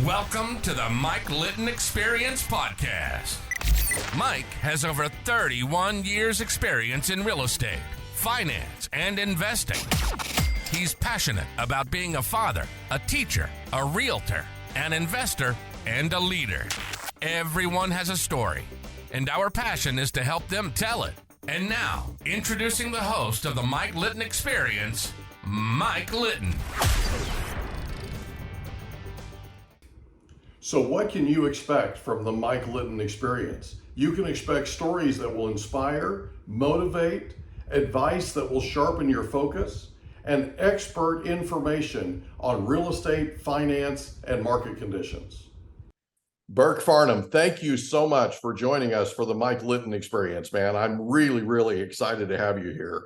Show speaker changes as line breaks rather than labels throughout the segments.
Welcome to the Mike Litton Experience podcast. Mike has over 31 years experience in real estate, finance, and investing. He's passionate about being a father, a teacher, a realtor, an investor, and a leader. Everyone has a story, and our passion is to help them tell it. And now, introducing the host of the Mike Litton Experience, Mike Litton.
So what can you expect from the Mike Litton Experience? You can expect stories that will inspire, motivate, advice that will sharpen your focus, and expert information on real estate, finance, and market conditions. Birk Farnum, thank you so much for joining us for the Mike Litton Experience, man. I'm really excited to have you here.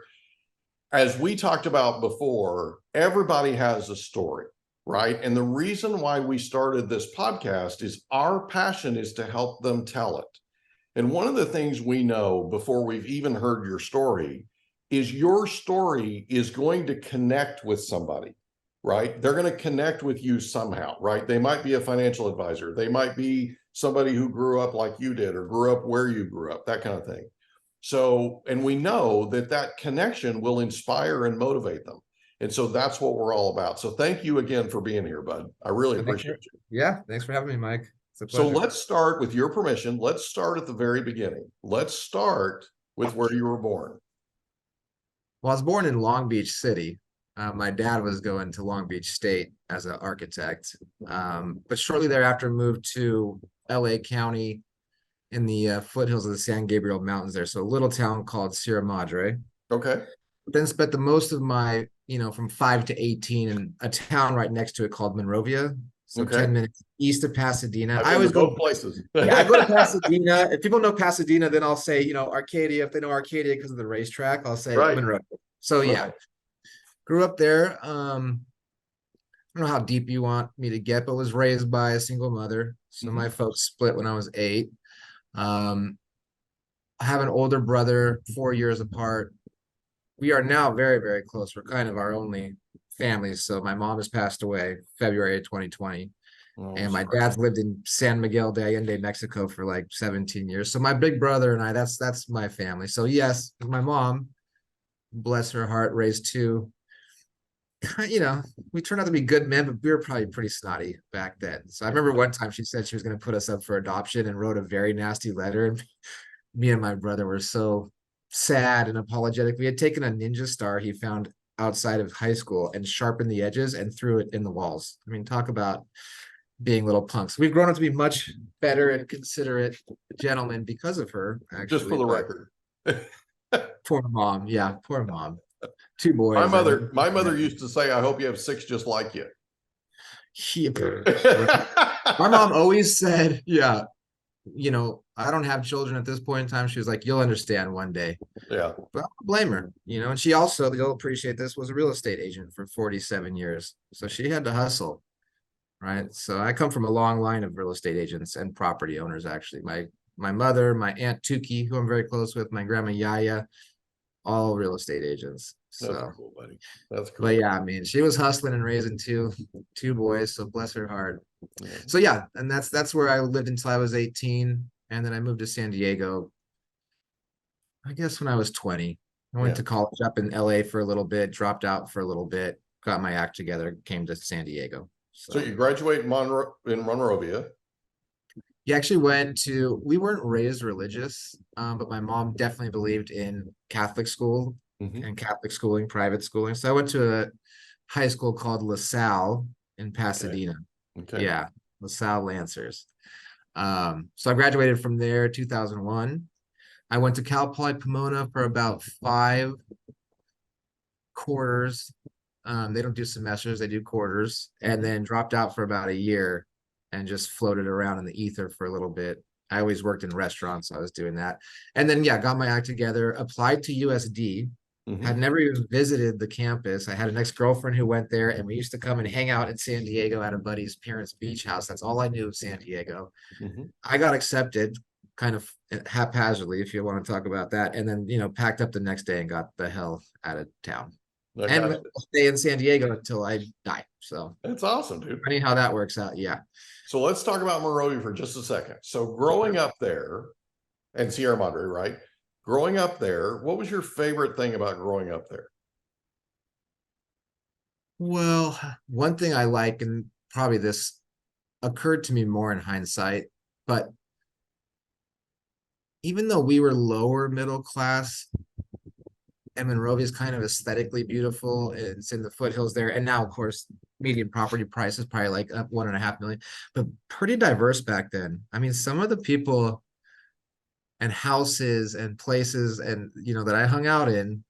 As we talked about before, everybody has a story, right? And the reason why we started this podcast is our passion is to help them tell it. And one of the things we know before we've even heard your story is your story is going to connect with somebody, right? They're going to connect with you somehow, right? They might be a financial advisor. They might be somebody who grew up like you did or grew up where you grew up, that kind of thing. So, and we know that that connection will inspire and motivate them. And so that's what we're all about. So thank you again for being here, bud. I really appreciate you.
Yeah, thanks for having me, Mike. It's a
So
pleasure.
let's start, with your permission, let's start at the very beginning. Let's start with where you were born.
Well, I was born in Long Beach City. My dad was going to Long Beach State as an architect, but shortly thereafter moved to LA County in the foothills of the San Gabriel Mountains there. So a little town called Sierra Madre.
Okay.
Then spent the most of my, from 5 to 18 in a town right next to it called Monrovia. So
Okay.
10 minutes east of Pasadena.
I always go both places.
Yeah, I go to Pasadena. If people know Pasadena, then I'll say, Arcadia. If they know Arcadia because of the racetrack, I'll say
Right.
Monrovia. So yeah,
Right.
grew up there. I don't know how deep you want me to get, but was raised by a single mother. So my folks split when I was 8. I have an older brother, 4 years apart. We are now very close. We're kind of our only family. So my mom has passed away February of 2020.
Oh,
And my
sorry.
dad's lived in San Miguel de Allende, Mexico for like 17 years. So my big brother and I, that's my family. So yes, my mom, bless her heart, raised 2. We turned out to be good men, but we were probably pretty snotty back then. So I remember one time she said she was going to put us up for adoption and wrote a very nasty letter. And me and my brother were so sad and apologetic. We had taken a ninja star he found outside of high school and sharpened the edges and threw it in the walls. I mean, talk about being little punks. We've grown up to be much better and considerate gentlemen because of her, actually.
Just for the record.
Poor mom. Yeah, poor mom. 2 boys.
My mother used to say, I hope you have 6 just like you.
My mom always said, I don't have children at this point in time. She was like, you'll understand one day.
Yeah.
But I don't blame her, and she also, you'll appreciate this, was a real estate agent for 47 years. So she had to hustle, right? So I come from a long line of real estate agents and property owners, actually. My mother, my Aunt Tuki, who I'm very close with, my grandma Yaya, all real estate agents. So,
That's cool, buddy. That's cool.
but yeah, I mean, she was hustling and raising two boys, so bless her heart.
Yeah.
So yeah, and that's where I lived until I was 18, and then I moved to San Diego, I guess when I was 20. I went to college up in LA for a little bit, dropped out for a little bit, got my act together, came to San Diego.
So you graduate in Monrovia.
You actually we weren't raised religious, but my mom definitely believed in Catholic school and Catholic schooling, private schooling. So I went to a high school called LaSalle in Pasadena.
Okay.
Yeah, LaSalle Lancers. So I graduated from there 2001. I went to Cal Poly Pomona for about 5 quarters. They don't do semesters, they do quarters, and then dropped out for about a year and just floated around in the ether for a little bit. I always worked in restaurants, so I was doing that. And then, got my act together, applied to USD, had never even visited the campus. I had an ex-girlfriend who went there, and we used to come and hang out in San Diego at a buddy's parents' beach house. That's all I knew of San Diego. I got accepted kind of haphazardly, if you want to talk about that. And then, packed up the next day and got the hell out of town.
I
and
got
I'll
you.
stay in San Diego until I die. So
That's awesome, dude.
funny how that works out. Yeah.
So let's talk about Monrovia for just a second. So growing up there and Sierra Madre, right? Growing up there, what was your favorite thing about growing up there?
Well, one thing I like, and probably this occurred to me more in hindsight, but even though we were lower middle class, and Monrovia is kind of aesthetically beautiful. It's in the foothills there. And now, of course, median property price is probably like up 1.5 million, but pretty diverse back then. I mean, some of the people and houses and places and that I hung out in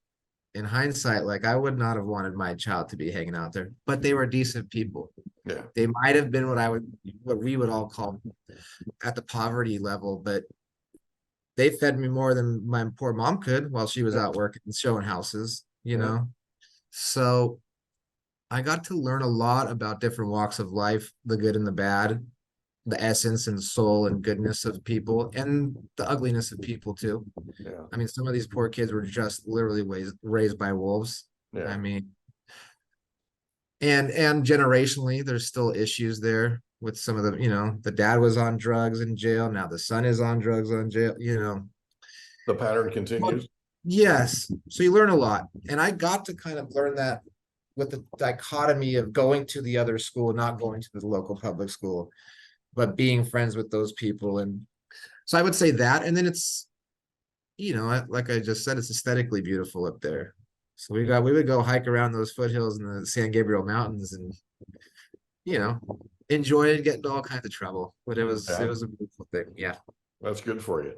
hindsight, like I would not have wanted my child to be hanging out there, but they were decent people.
Yeah.
They might have been what we would all call at the poverty level, but they fed me more than my poor mom could while she was
Yeah.
out working and showing houses,
Yeah.
So I got to learn a lot about different walks of life, the good and the bad, the essence and soul and goodness of people, and the ugliness of people too.
Yeah.
I mean, some of these poor kids were just literally raised by wolves.
Yeah.
I mean, and generationally, there's still issues there with some of the dad was on drugs in jail. Now the son is on drugs on jail.
The pattern continues.
Yes. So you learn a lot. And I got to kind of learn that with the dichotomy of going to the other school, not going to the local public school, but being friends with those people. And so I would say that. And then it's, like I just said, it's aesthetically beautiful up there. So we would go hike around those foothills in the San Gabriel Mountains and, enjoy it, get into all kinds of trouble. But it was
Yeah.
a beautiful thing. Yeah.
That's good for you.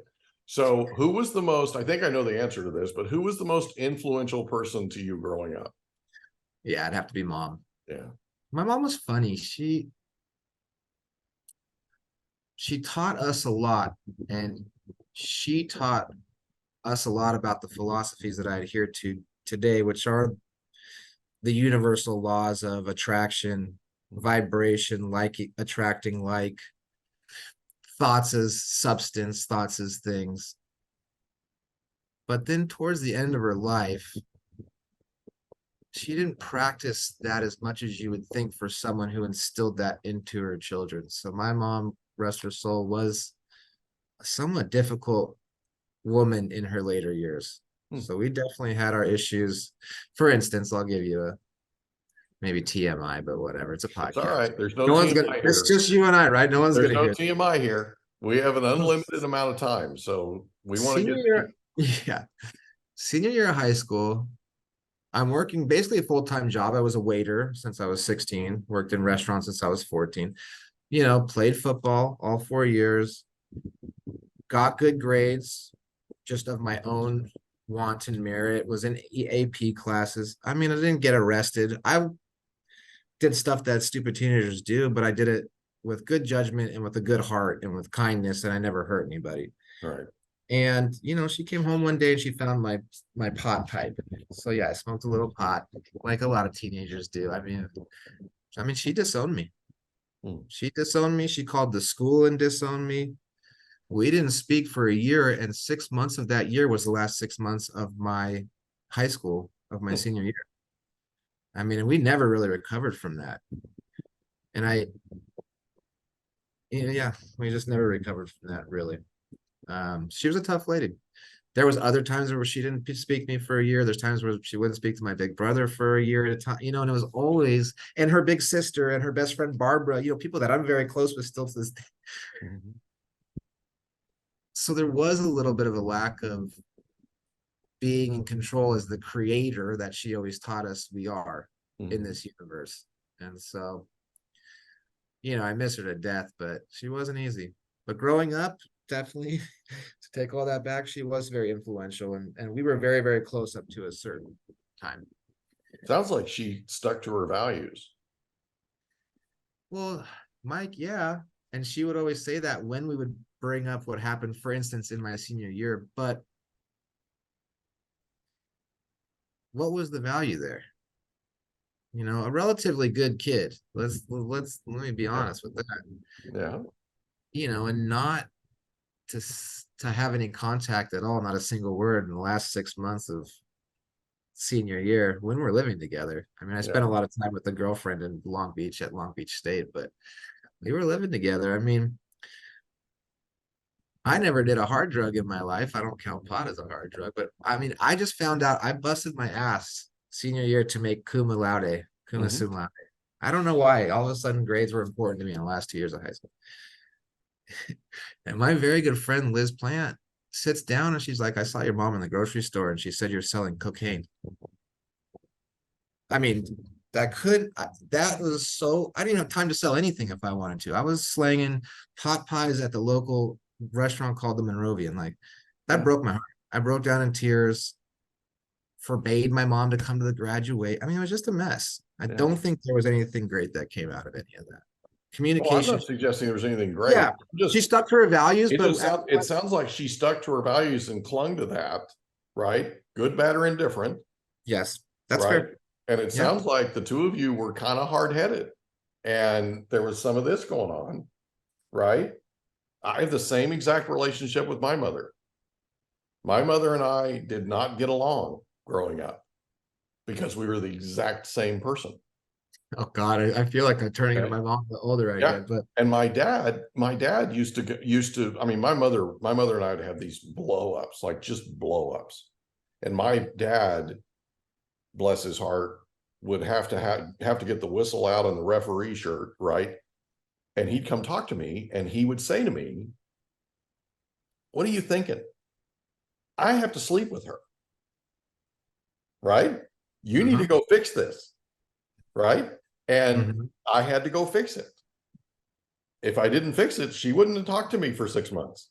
So who was the most, I think I know the answer to this, but who was the most influential person to you growing up?
Yeah, it'd have to be mom.
Yeah.
My mom was funny. She taught us a lot, and she taught us a lot about the philosophies that I adhere to today, which are the universal laws of attraction, vibration, like attracting like, thoughts as substance, thoughts as things. But then towards the end of her life, she didn't practice that as much as you would think for someone who instilled that into her children. So my mom, rest her soul, was a somewhat difficult woman in her later years. So we definitely had our issues. For instance, I'll give you maybe TMI, but whatever. It's a podcast.
It's all right. There's no
one's
TMI
gonna.
here.
It's just you and I, right? No one's
There's
gonna
no
hear.
TMI here. We have an unlimited amount of time, so we want to get.
Yeah, senior year of high school. I'm working basically a full-time job. I was a waiter since I was 16, worked in restaurants since I was 14, played football all 4 years, got good grades, just of my own wanton merit, was in AP classes. I mean, I didn't get arrested. I did stuff that stupid teenagers do, but I did it with good judgment and with a good heart and with kindness, and I never hurt anybody.
Right.
And she came home one day and she found my pot pipe. So yeah, I smoked a little pot, like a lot of teenagers do. I mean, she disowned me. She disowned me. She called the school and disowned me. We didn't speak for a year, and 6 months of that year was the last 6 months of my high school, of my senior year. I mean, and we never really recovered from that. And we just never recovered from that, really. She was a tough lady. There was other times where she didn't speak to me for a year. There's times where she wouldn't speak to my big brother for a year at a time, and it was always, and her big sister and her best friend Barbara, people that I'm very close with still to this day. So there was a little bit of a lack of being in control as the creator that she always taught us we are in this universe. And so, I miss her to death, but she wasn't easy. But growing up, definitely, to take all that back, she was very influential, and we were very, very close up to a certain time.
Sounds like she stuck to her values.
Well, Mike, yeah. And she would always say that when we would bring up what happened, for instance, in my senior year. But what was the value there? A relatively good kid. Let me be honest with that.
Yeah.
And not to have any contact at all, not a single word in the last 6 months of senior year when we're living together. I mean, I spent
Yeah.
a lot of time with the girlfriend in Long Beach at Long Beach State, but we were living together. I mean, I never did a hard drug in my life. I don't count pot as a hard drug, but I mean, I just found out I busted my ass senior year to make cum
Hmm.
sum laude. I don't know why. All of a sudden, grades were important to me in the last 2 years of high school. And my very good friend Liz Plant sits down and she's like, "I saw your mom in the grocery store, and she said you're selling cocaine." I mean, that was so, I didn't have time to sell anything if I wanted to. I was slanging pot pies at the local restaurant called the Monrovian. Like, that
Yeah.
broke my heart. I broke down in tears, forbade my mom to come to the graduate. I mean, it was just a mess. I
Yeah.
don't think there was anything great that came out of any of that.
Well, I'm
Communication.
not suggesting there's anything great.
Yeah, she stuck to her values,
It
but
just sounds, it sounds like she stuck to her values and clung to that, right? Good, bad, or indifferent,
yes, that's
right?
fair.
And it
Yeah.
sounds like the two of you were kind of hard-headed, and there was some of this going on, right? I have the same exact relationship with my mother. My mother and I did not get along growing up because we were the exact same person.
Oh God, I feel like I'm turning into
Okay.
my mom the older I
Yeah.
get, but
And my dad used to, I mean, my mother and I would have these blow ups, like just blow ups. And my dad, bless his heart, would have to get the whistle out on the referee shirt, right? And he'd come talk to me and he would say to me, "What are you thinking? I have to sleep with her, right? You need to go fix this, right?" And
mhm.
I had to go fix it. If I didn't fix it, she wouldn't have talked to me for 6 months.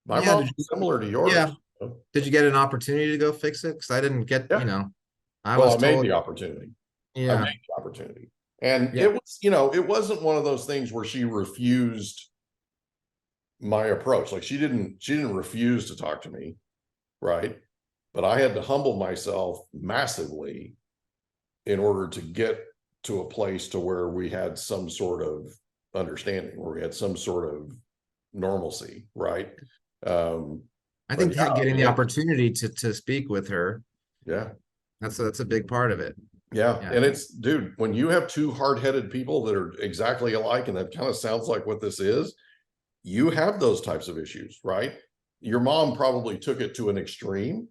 My
Yeah,
mom was similar to
yeah.
yours.
Did you get an opportunity to go fix it? Because I didn't get,
Yeah.
I
Well,
was
I made
told,
the opportunity. I
yeah,
made the opportunity. And
yeah,
it wasn't one of those things where she refused my approach. Like she didn't refuse to talk to me, right? But I had to humble myself massively in order to get to a place to where we had some sort of understanding, where we had some sort of normalcy, right?
I
But
think
yeah, I
getting
mean,
the opportunity to speak with her,
yeah,
that's a big part of it.
yeah.
Yeah,
And it's, dude, when you have two hard-headed people that are exactly alike, and that kind of sounds like what this is, you have those types of issues, right? Your mom probably took it to an extreme,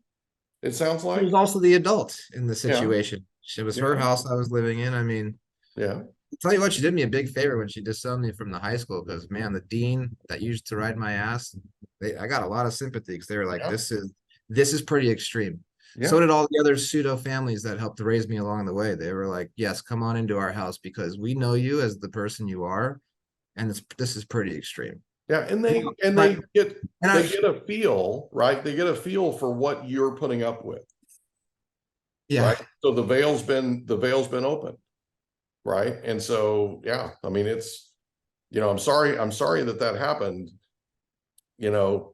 it sounds
she was
like.
also the adult in the
Yeah,
situation. It was her
yeah,
house I was living in. I mean,
yeah,
I'll tell you what, she did me a big favor when she disowned me from the high school, because man, the dean that used to ride my ass, I got a lot of sympathy, because they were like,
yeah,
this is pretty extreme. So
yeah,
did all the other pseudo families that helped raise me along the way. They were like, yes, come on into our house because we know you as the person you are, and this is pretty extreme.
yeah. And they and
But
they get
and I
they get a feel, right? They get a feel for what you're putting up with,
yeah,
right? So the veil's been open, right? And so, yeah, I mean, it's, I'm sorry that happened. You know,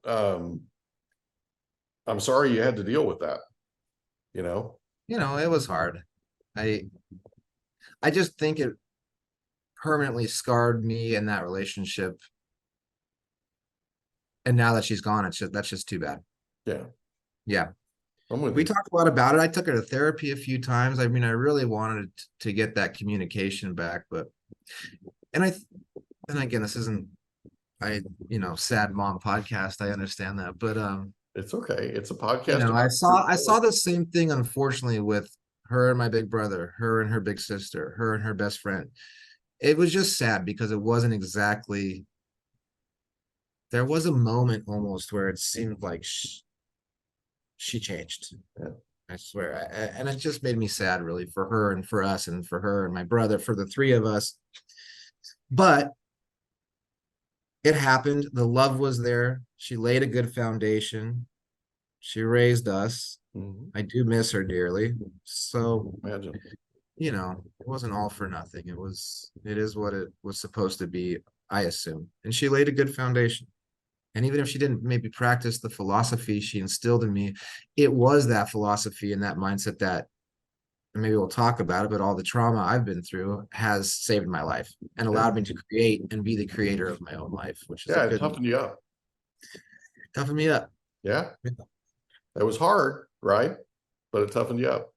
I'm sorry you had to deal with that, you know.
it was hard. I I just think it permanently scarred me in that relationship. And now that she's gone, that's just too bad.
Yeah,
Yeah.
I'm with
We
you.
talked a lot about it. I took her to therapy a few times. I mean, I really wanted to get that communication back, but and I and again, this isn't I sad mom podcast. I understand that, but
It's okay. It's a podcast
I
about
saw the same thing, unfortunately, with her and my big brother, her and her big sister, her and her best friend. It was just sad because it wasn't exactly. There was a moment almost where it seemed like she changed.
Yeah.
I swear. And it just made me sad, really, for her and for us and for her and my brother, for the three of us. But it happened. The love was there. She laid a good foundation. She raised us.
Mhm.
I do miss her dearly. So,
Imagine.
it wasn't all for nothing. It is what it was supposed to be, I assume. And she laid a good foundation. And even if she didn't maybe practice the philosophy she instilled in me, it was that philosophy and that mindset that, and maybe we'll talk about it, but all the trauma I've been through has saved my life and allowed me to create and be the creator of my own life, which is a
Yeah, it
good
toughened you up.
toughen me up.
Yeah, it was hard, right? but it toughened you up.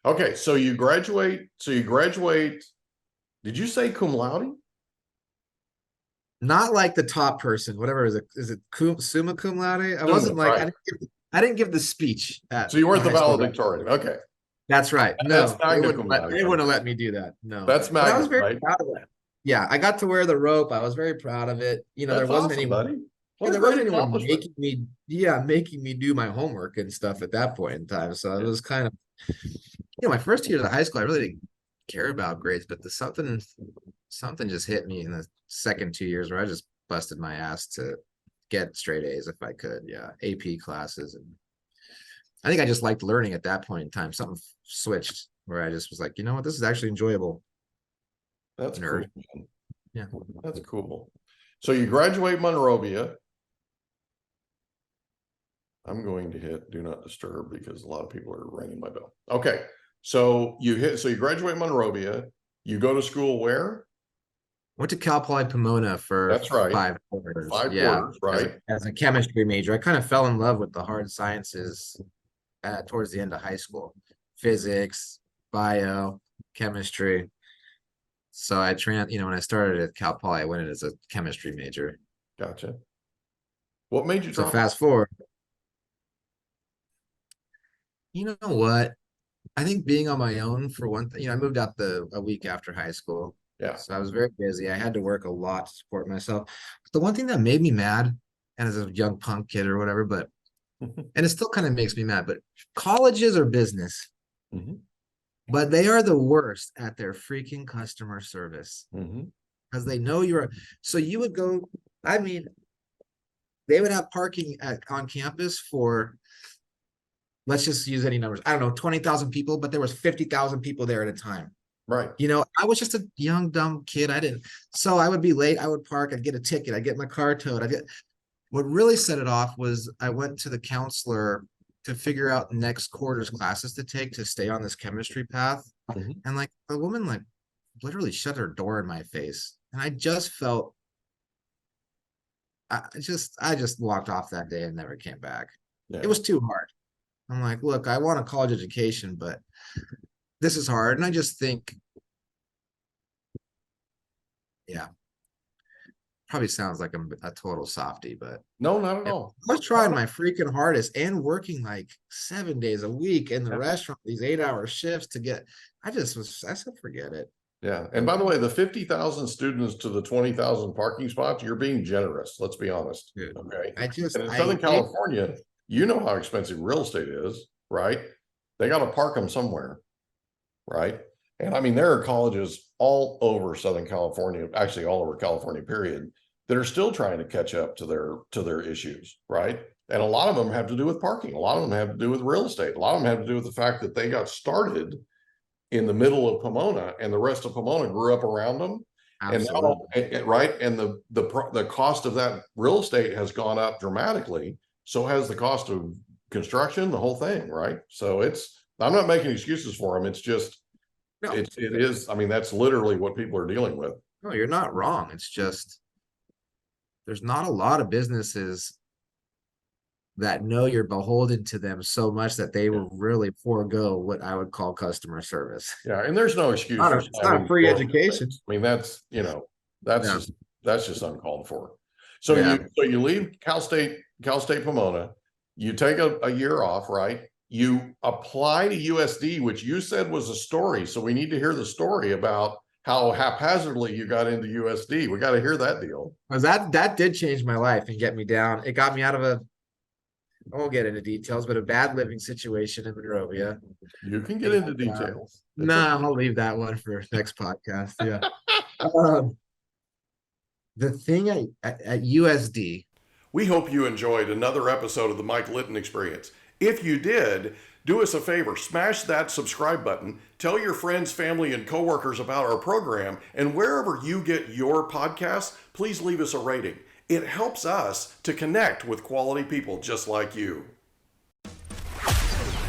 Okay, so you graduate. Did you say cum laude?
Not like the top person, whatever is it summa cum laude? I wasn't like
right.
I didn't give the speech.
So you weren't the valedictorian. Okay.
That's right. No, they wouldn't have let me do that. No.
That's
But I was
magna,
very
right?
proud of that. Yeah, I got to wear the rope. I was very proud of it. You know,
That's
there wasn't
awesome,
anyone,
buddy.
yeah, there wasn't anyone making me do my homework and stuff at that point in time. So it was kind of, my first years of high school, I really didn't care about grades, but something just hit me in the second 2 years where I just busted my ass to get straight A's if I could. Yeah, AP classes, and I think I just liked learning at that point in time. Something switched where I just was like, you know what, this is actually enjoyable.
That's
Nerd.
cool.
Yeah,
that's cool. So you graduate Monrovia. I'm going to hit do not disturb because a lot of people are ringing my bell. Okay, so you graduate Monrovia. You go to school where?
Went to Cal Poly Pomona for
That's right.
5 quarters.
5 quarters, right?
As a chemistry major, I kind of fell in love with the hard sciences towards the end of high school. Physics, bio, chemistry. So when I started at Cal Poly, I went in as a chemistry major.
Gotcha. What made you drop?
So fast forward. You know what? I think being on my own for one thing, I moved out a week after high school.
Yeah.
So I was very busy. I had to work a lot to support myself. But the one thing that made me mad, and as a young punk kid or whatever, and it still kind of makes me mad, but colleges are business.
Mm-hmm.
But they are the worst at their freaking customer service. Because they know so you would go, they would have parking on campus for, let's just use any numbers. I don't know, 20,000 people, but there was 50,000 people there at a time.
Right.
I was just a young, dumb kid. So I would be late. I would park. I'd get a ticket. I'd get my car towed. What really set it off was I went to the counselor to figure out next quarter's classes to take to stay on this chemistry path. Mm-hmm. And like the woman literally shut her door in my face. And I just felt, I just walked off that day and never came back. Yeah. It was too hard. I'm like, look, I want a college education, but this is hard. And I just think, probably sounds like I'm a total softie, but
no, not at all.
I was trying my freaking hardest and working like 7 days a week in the restaurant, these 8-hour shifts to get, I said, forget it.
Yeah. And by the way, the 50,000 students to the 20,000 parking spots, you're being generous. Let's be honest.
Dude,
okay.
And in
Southern California, you know how expensive real estate is, right? They got to park them somewhere, right? And there are colleges all over Southern California, actually all over California, period, that are still trying to catch up to their issues, right? And a lot of them have to do with parking. A lot of them have to do with real estate. A lot of them have to do with the fact that they got started in the middle of Pomona and the rest of Pomona grew up around them. Absolutely. Right? And the cost of that real estate has gone up dramatically. So has the cost of construction, the whole thing, right? So I'm not making excuses for them. It's just, no. It is. That's literally what people are dealing with.
No, you're not wrong. It's just, there's not a lot of businesses that know you're beholden to them so much that they will really forego what I would call customer service.
Yeah, and there's no excuse.
It's not a free education.
That's just uncalled for. So you leave Cal State Pomona, you take a year off, right? You apply to USD, which you said was a story. So we need to hear the story about how haphazardly you got into USD. We got to hear that deal.
Because that did change my life and get me down. It got me out of I won't get into details, but a bad living situation in Monrovia.
You can get into details.
I'll leave that one for next podcast. Yeah. The thing at USD.
We hope you enjoyed another episode of the Mike Litton Experience. If you did, do us a favor, smash that subscribe button, tell your friends, family, and coworkers about our program, and wherever you get your podcasts, please leave us a rating. It helps us to connect with quality people just like you.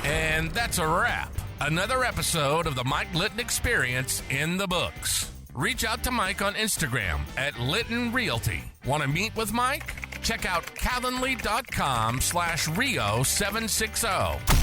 And that's a wrap. Another episode of the Mike Litton Experience in the books. Reach out to Mike on Instagram at Litton Realty. Want to meet with Mike? Check out calendly.com/Rio760.